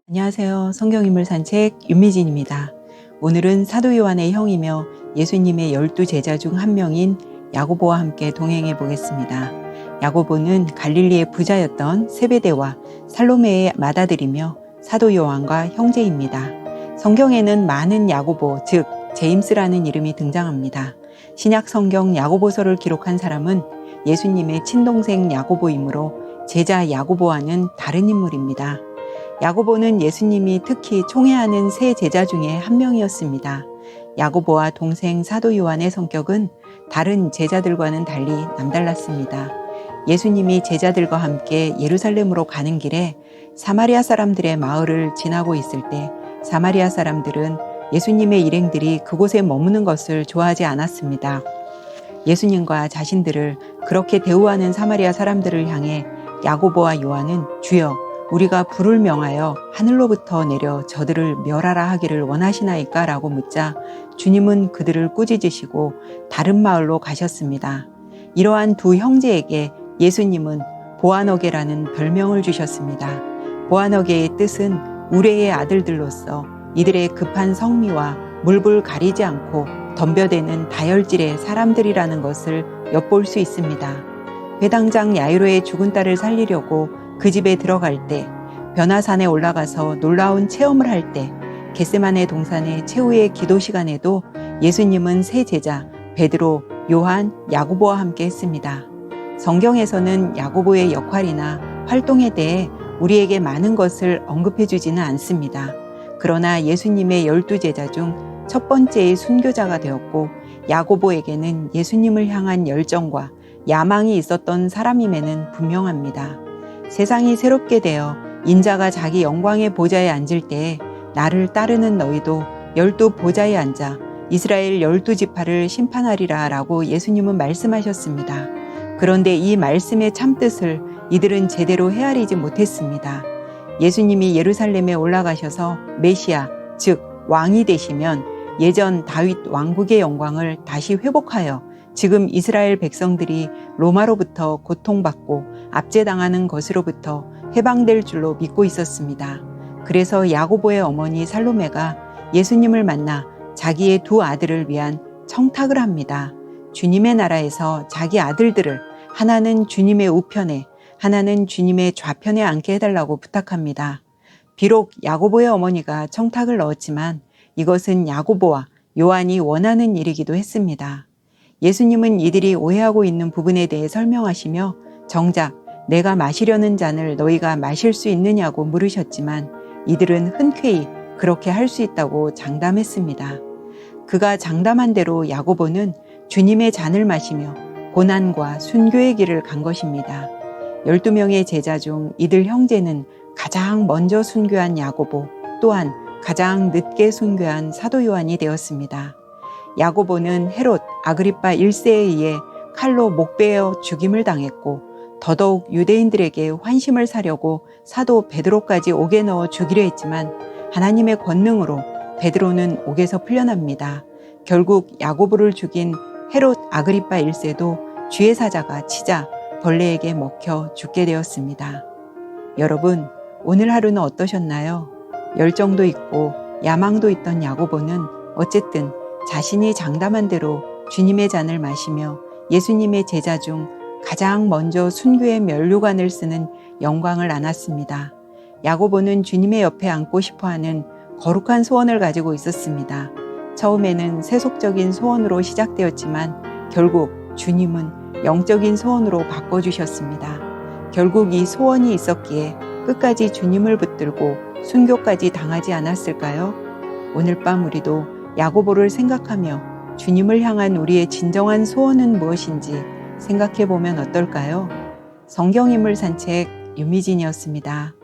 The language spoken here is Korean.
안녕하세요. 성경인물 산책 윤미진입니다. 오늘은 사도 요한의 형이며 예수님의 12제자 중 한 명인 야고보와 함께 동행해 보겠습니다. 야고보는 갈릴리의 부자였던 세베대와 살로메의 맏아들이며 사도 요한과 형제입니다. 성경에는 많은 야고보, 즉 제임스라는 이름이 등장합니다. 신약 성경 야고보서를 기록한 사람은 예수님의 친동생 야고보이므로 제자 야고보와는 다른 인물입니다. 야고보는 예수님이 특히 총애하는 세 제자 중에 한 명이었습니다. 야고보와 동생 사도 요한의 성격은 다른 제자들과는 달리 남달랐습니다. 예수님이 제자들과 함께 예루살렘으로 가는 길에 사마리아 사람들의 마을을 지나고 있을 때 사마리아 사람들은 예수님의 일행들이 그곳에 머무는 것을 좋아하지 않았습니다. 예수님과 자신들을 그렇게 대우하는 사마리아 사람들을 향해 야고보와 요한은 주여 우리가 불을 명하여 하늘로부터 내려 저들을 멸하라 하기를 원하시나이까? 라고 묻자 주님은 그들을 꾸짖으시고 다른 마을로 가셨습니다. 이러한 두 형제에게 예수님은 보아너게라는 별명을 주셨습니다. 보아너게의 뜻은 우레의 아들들로서 이들의 급한 성미와 물불 가리지 않고 덤벼대는 다혈질의 사람들이라는 것을 엿볼 수 있습니다. 회당장 야이로의 죽은 딸을 살리려고 그 집에 들어갈 때, 변화산에 올라가서 놀라운 체험을 할 때, 겟세마네 동산의 최후의 기도 시간에도 예수님은 세 제자 베드로, 요한, 야고보와 함께 했습니다. 성경에서는 야고보의 역할이나 활동에 대해 우리에게 많은 것을 언급해 주지는 않습니다. 그러나 예수님의 12제자 중 첫 번째의 순교자가 되었고 야고보에게는 예수님을 향한 열정과 야망이 있었던 사람임에는 분명합니다. 세상이 새롭게 되어 인자가 자기 영광의 보좌에 앉을 때에 나를 따르는 너희도 12 보좌에 앉아 이스라엘 12지파를 심판하리라 라고 예수님은 말씀하셨습니다. 그런데 이 말씀의 참뜻을 이들은 제대로 헤아리지 못했습니다. 예수님이 예루살렘에 올라가셔서 메시아, 즉 왕이 되시면 예전 다윗 왕국의 영광을 다시 회복하여 지금 이스라엘 백성들이 로마로부터 고통받고 압제당하는 것으로부터 해방될 줄로 믿고 있었습니다. 그래서 야고보의 어머니 살로메가 예수님을 만나 자기의 두 아들을 위한 청탁을 합니다. 주님의 나라에서 자기 아들들을 하나는 주님의 우편에 하나는 주님의 좌편에 앉게 해달라고 부탁합니다. 비록 야고보의 어머니가 청탁을 넣었지만 이것은 야고보와 요한이 원하는 일이기도 했습니다. 예수님은 이들이 오해하고 있는 부분에 대해 설명하시며 정작 내가 마시려는 잔을 너희가 마실 수 있느냐고 물으셨지만 이들은 흔쾌히 그렇게 할 수 있다고 장담했습니다. 그가 장담한 대로 야고보는 주님의 잔을 마시며 고난과 순교의 길을 간 것입니다. 12명의 제자 중 이들 형제는 가장 먼저 순교한 야고보 또한 가장 늦게 순교한 사도 요한이 되었습니다. 야고보는 헤롯 아그리파 1세에 의해 칼로 목베어 죽임을 당했고 더더욱 유대인들에게 환심을 사려고 사도 베드로까지 옥에 넣어 죽이려 했지만 하나님의 권능으로 베드로는 옥에서 풀려납니다. 결국 야고보를 죽인 헤롯 아그리파 1세도 주의 사자가 치자 벌레에게 먹혀 죽게 되었습니다. 여러분, 오늘 하루는 어떠셨나요? 열정도 있고 야망도 있던 야고보는 어쨌든 자신이 장담한 대로 주님의 잔을 마시며 예수님의 제자 중 가장 먼저 순교의 면류관을 쓰는 영광을 안았습니다. 야고보는 주님의 옆에 앉고 싶어하는 거룩한 소원을 가지고 있었습니다. 처음에는 세속적인 소원으로 시작되었지만 결국 주님은 영적인 소원으로 바꿔주셨습니다. 결국 이 소원이 있었기에 끝까지 주님을 붙들고 순교까지 당하지 않았을까요? 오늘 밤 우리도 야고보를 생각하며 주님을 향한 우리의 진정한 소원은 무엇인지 생각해 보면 어떨까요? 성경인물 산책 윤미진이었습니다.